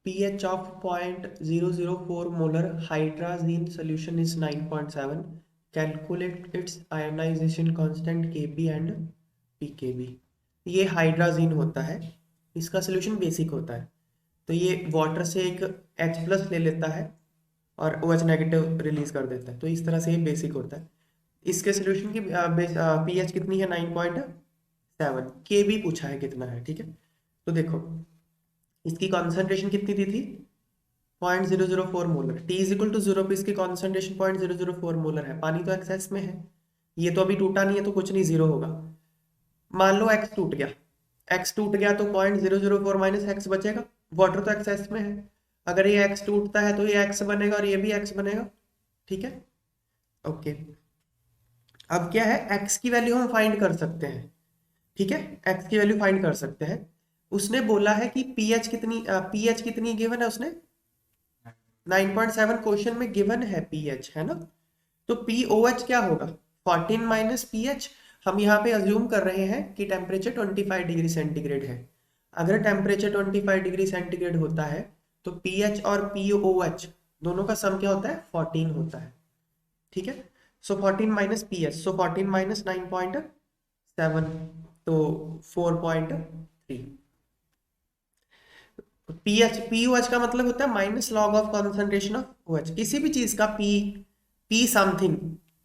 pH of 0.004 molar hydrazine solution is 9.7. Calculate its ionization constant Kb and pKb. ये hydrazine होता है, इसका solution basic होता है, तो ये वाटर से एक H+ ले लेता है और OH नेगेटिव रिलीज कर देता है, तो इस तरह से ये बेसिक होता है। इसके सोल्यूशन की pH कितनी है? 9.7। Kb पूछा है कितना है, ठीक है। तो देखो इसकी कॉन्सेंट्रेशन कितनी दी थी? 0.004 molar. T is equal to 0 पे इसकी कॉन्सेंट्रेशन 0.004 मोलर है। पानी तो एक्सेस में है, ये तो अभी टूटा नहीं है तो कुछ नहीं, जीरो होगा। मान लो x टूट गया, x टूट गया तो 0.004 माइनस एक्स बचेगा, वाटर तो एक्सेस में है। अगर ये x टूटता है तो ये x बनेगा और ये भी x बनेगा, ठीक है। ओके, अब क्या है, x की वैल्यू हम फाइंड कर सकते हैं, ठीक है, x की वैल्यू फाइंड कर सकते हैं। उसने बोला है कि pH कितनी गिवन है उसने? 9.7 क्वेश्चन में गिवन है pH, है ना। तो POH क्या होगा? 14 माइनस pH। हम यहाँ पे अज्यूम कर रहे हैं कि टेम्परेचर 25 डिग्री सेंटीग्रेड है। अगर टेम्परेचर 25 डिग्री सेंटीग्रेड होता है तो pH और POH दोनों का सम क्या होता है? 14 होता है, ठीक है। So 14 minus pH, so 14 minus 9.7, तो 4.3। पीओएच का मतलब होता है minus log of concentration of OH. किसी भी चीज का P something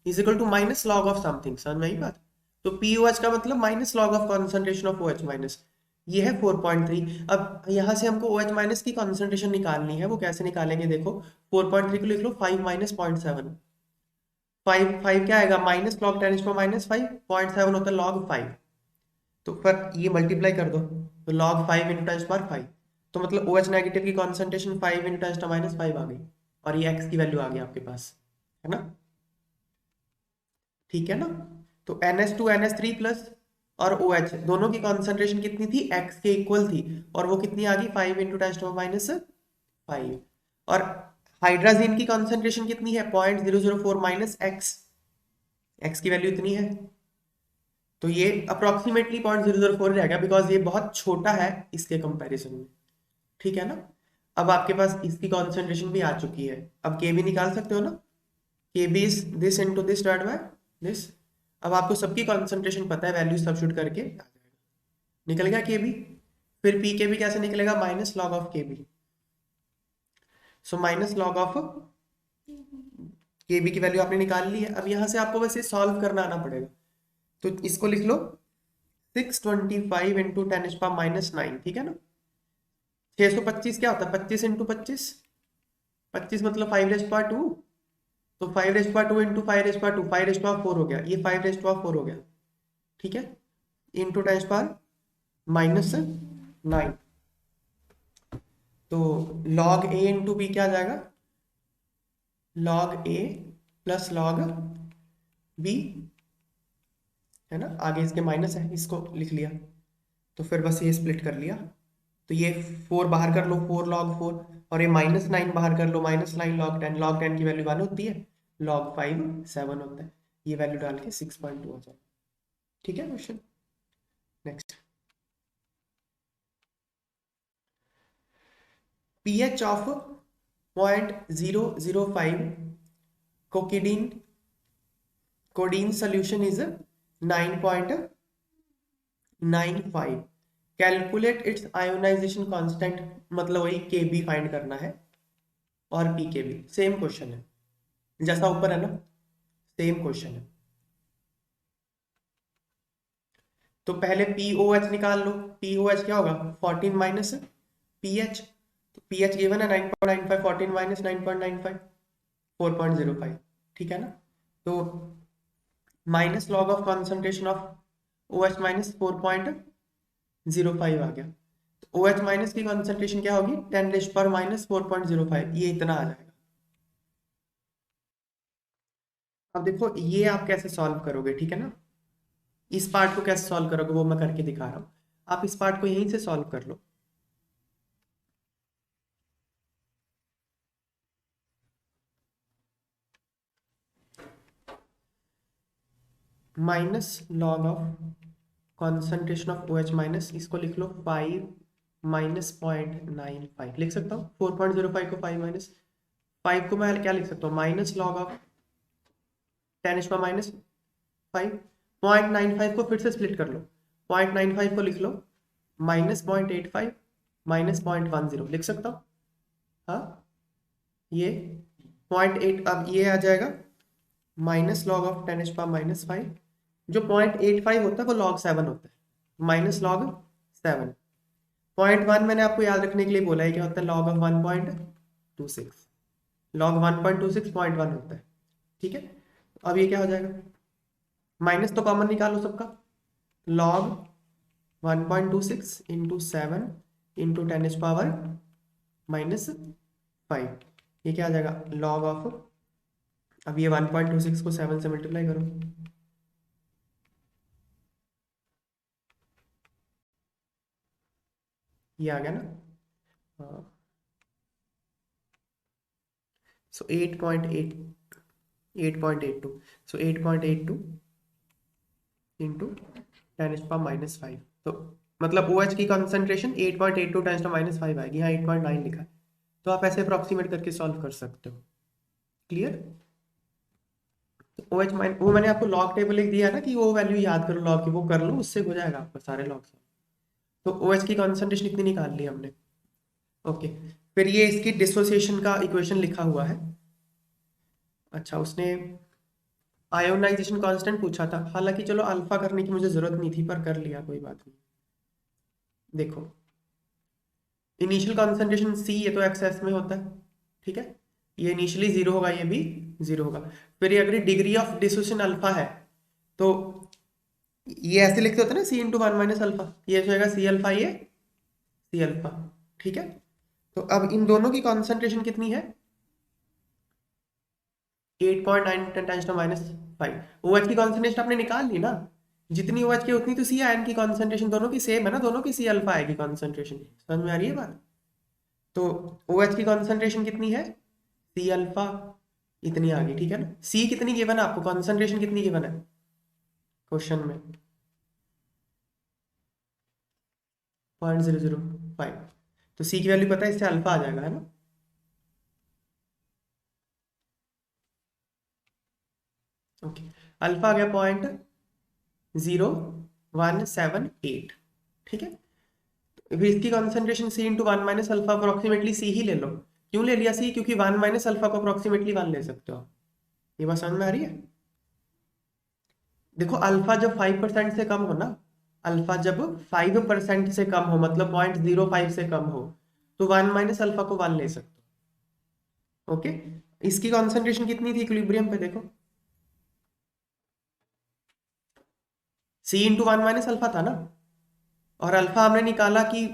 is equal to minus log of something, समझ में आई बात। तो पीओएच का मतलब minus log of concentration of OH minus, ये है 4.3। अब यहाँ से हमको OH माइनस की कॉन्सेंट्रेशन निकालनी है, वो कैसे निकालेंगे देखो। 4.3 को लिख लो 5 माइनस 0.7। 5 क्या आएगा? माइनस लॉग 10 माइनस 5, 0.7 होता है लॉग 5। तो पर ये मल्टीप्लाई कर दो, तो log 5 इंटू 10⁵, तो मतलब OH नेगेटिव की कॉन्सेंट्रेशन 5 इंटू 10⁻5 आ गई, और ये x की वैल्यू आ गई आपके पास, है ना, ठीक है ना। तो NH2 NH3 प्लस और OH दोनों की कॉन्सेंट्रेशन कितनी थी? x के इक्वल थी, और वो कितनी आ गई? 5 इंटू 10⁻5। और हाइड्राजीन की कॉन्सेंट्रेशन कितनी है? 0.004 माइनस x की वैल्यू इतनी है, तो ये अप्रोक्सीमेटली 0.004 रहेगा, बिकॉज ये बहुत छोटा है इसके कंपैरिजन में, ठीक है ना। अब आपके पास इसकी कॉन्सेंट्रेशन भी आ चुकी है, अब के भी निकाल सकते हो ना। K B is this into this divide by this. अब आपको सबकी कॉन्सेंट्रेशन पता है, वैल्यू सब्स्टिट्यूट करके आ जाएगा, निकल गया के बी। फिर पी के बी कैसे निकलेगा? Minus log of K B. So minus log of K B की वैल्यू आपने निकाल ली है। अब यहां से आपको बस ये सॉल्व करना आना पड़ेगा, तो इसको लिख लो 625 इंटू 10⁻⁹, ठीक है ना। 625 क्या होता है? 25 इंटू 25, 25 मतलब 5⁻², तो 5⁻² इंटू 5⁻², 5⁻4 हो गया, ये 5⁻4 हो गया, ठीक है, इंटू 10⁻⁹। तो log a इंटू बी क्या आ जाएगा? log a plus log b, है ना, आगे इसके माइनस है, इसको लिख लिया, तो फिर बस ये स्प्लिट कर लिया, तो ये 4 बाहर कर लो, 4 log 4, और ये -9 बाहर कर लो, -9 log 10। log 10 की वैल्यू 1 होती है, log 5 7 होता है, ये वैल्यू डाल के 6.2 हो जाए, ठीक है। Question next. pH ऑफ 0.005 कोकिडीन codeine solution is 9.95। Calculate its ionization constant, मतलब वही Kb फाइंड करना है, और pKb सेम क्वेश्चन है जैसा ऊपर है ना, सेम क्वेश्चन है। तो पहले POH निकाल लो। POH क्या होगा? 14 माइनस pH, तो pH गिवन है 9.95, 14 माइनस 9.95, 4.05, ठीक है ना। तो minus log of concentration of OH minus 4.05 आ गया, तो OH माइनस की कॉन्सेंट्रेशन क्या होगी? 10⁻⁻4.05, ये इतना आ जाएगा। अब देखो ये आप कैसे सॉल्व करोगे, ठीक है ना। इस पार्ट को कैसे सॉल्व करोगे वो मैं करके दिखा रहा हूँ, आप इस पार्ट को यहीं से सॉल्व कर लो। Minus log of concentration of OH minus, इसको लिख लो 5 -0.95 लिख सकता हूँ। 4.05 को 5 माइनस 5 को मैं क्या लिख सकता हूँ, माइनस लॉग ऑफ 10⁻⁻5। 0.95 को फिर से स्प्लिट कर लो, 0.95 को लिख लो -0.85 -0.10 लिख सकता हूँ। हाँ, ये 0.8, अब ये आ जाएगा माइनस लॉग ऑफ 10⁻⁻5। जो 0.85 होता है वो log 7 होता है, माइनस log 7। 0.1 मैंने आपको याद रखने के लिए बोला है, क्या होता है, log ऑफ 1.26। log 1.26 0.1 होता है, ठीक है। अब ये क्या हो जाएगा, माइनस तो कॉमन निकालो सबका, log 1.26 इंटू 7 इंटू 10⁻⁻5, ये क्या आ जाएगा, log ऑफ, अब ये 1.26 को 7 से मल्टीप्लाई करो, ये आ गया ना। हाँ, सो 8.82, सो 8.82 इंटू 10⁻⁻5, तो मतलब OH की कॉन्सेंट्रेशन 8.82 10⁻⁻5 आएगी, यहाँ 8.9 लिखा है, तो आप ऐसे अप्रॉक्सीमेट करके सॉल्व कर सकते हो। क्लियर। OH वो मैंने आपको लॉग टेबल एक दिया ना कि वो वैल्यू याद करो लॉग की, वो कर लो, उससे हो जाएगा आपका सारे लॉग। तो OH की कॉन्सेंट्रेशन इतनी निकाल ली हमने। ओके, फिर ये इसकी डिसोसिएशन का इक्वेशन लिखा हुआ है। अच्छा, उसने आयोनाइजेशन कांस्टेंट पूछा था, हालांकि चलो अल्फा करने की मुझे जरूरत नहीं थी, पर कर लिया, कोई बात नहीं। देखो, इनिशियल कॉन्सेंट्रेशन C, ये तो एक्सेस में होता है, ठीक है, ये इनिशियली 0 होगा, ये भी 0 होगा। फिर ये अगर डिग्री ऑफ डिसोसिएशन अल्फा है, तो ये ऐसे लिखते होते हैं ना, C इंटू 1 माइनस अल्फा, ये हो जाएगा C अल्फा, ये C अल्फा, ठीक है। तो अब इन दोनों की कॉन्सेंट्रेशन कितनी है, 8.9 10⁻⁵। OH की कॉन्सेंट्रेशन आपने निकाल ली ना, जितनी OH की उतनी तो C आयन की कॉन्सेंट्रेशन, दोनों की सेम है ना, दोनों की C अल्फा आएगी कॉन्सेंट्रेशन, समझ में आ रही है बात। तो OH की कॉन्सेंट्रेशन कितनी है, C अल्फा इतनी आ गई, ठीक है ना। C कितनी गिवन है आपको, कॉन्सेंट्रेशन कितनी गिवन है क्वेश्चन में, 0.005, तो C की वैल्यू पता है, इससे अल्फा आ जाएगा, है ना। ओके, अल्फा आ गया 0.0178, ठीक है। फिर इसकी concentration C into 1 minus alpha, approximately C ही ले लो। क्यों ले लिया C, क्योंकि 1 माइनस अल्फा को अप्रोक्सीमेटली 1 ले सकते हो। ये बात समझ में आ रही है। देखो, अल्फा जब 5% से कम हो ना, अल्फा जब 5% से कम हो, मतलब 0.05 से कम हो, तो 1 माइनस अल्फा को 1 ले सकते हो। ओके, इसकी कॉन्सेंट्रेशन कितनी थी इक्विलिब्रियम पे, देखो C इंटू 1 माइनस अल्फा था ना, और अल्फा हमने निकाला कि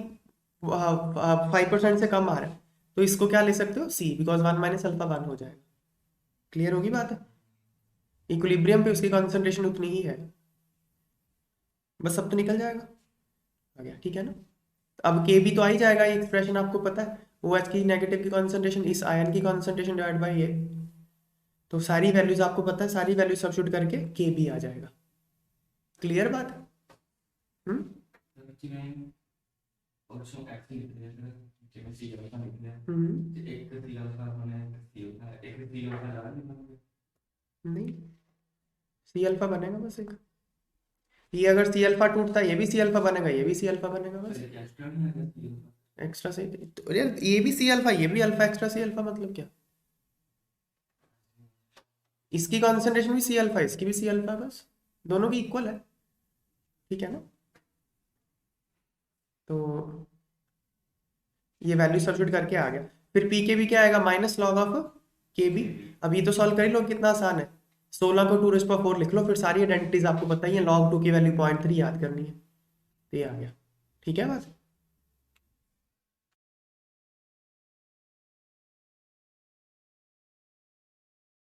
5% से कम आ रहा है, तो इसको क्या ले सकते हो, C, बिकॉज 1 माइनस अल्फा 1 हो जाएगा। क्लियर होगी बात है। इक्विलिब्रियम पे उसकी कॉन्सेंट्रेशन उतनी ही है, बस सब तो निकल जाएगा, आ गया, ठीक है ना। अब के भी तो आ ही जाएगा, ये एक्सप्रेशन आपको पता है, OH की नेगेटिव की कॉन्सेंट्रेशन इस आयन की कॉन्सेंट्रेशन डिवाइड बाई ये, तो सारी वैल्यूज आपको पता है, सारी वैल्यूज सब्स्टिट्यूट करके के भी आ जाएगा। क्लियर बात। हम्म नहीं, सी अल्फा बनेगा बस एक, ये अगर सी अल्फा टूटता है, ये भी सी अल्फा बनेगा, ये भी सी अल्फा बनेगा, बस एक्स्ट्रा से तो यार, ये भी सी अल्फा, ये भी अल्फा, एक्स्ट्रा सी अल्फा मतलब क्या, इसकी कॉन्सेंट्रेशन भी सी अल्फा, इसकी भी सी अल्फा, बस दोनों की इक्वल है, ठीक है ना। तो ये वैल्यू सब्स्टिट्यूट करके आ गया। फिर पी के भी क्या आएगा, minus log of K B. अब ये तो सॉल्व कर ही लो, कितना आसान है, 16 को 2⁴ लिख लो, फिर सारी आइडेंटिटीज आपको पता ही है, log 2 की वैल्यू 0.3 याद करनी है, तो ये आ गया, ठीक है बस।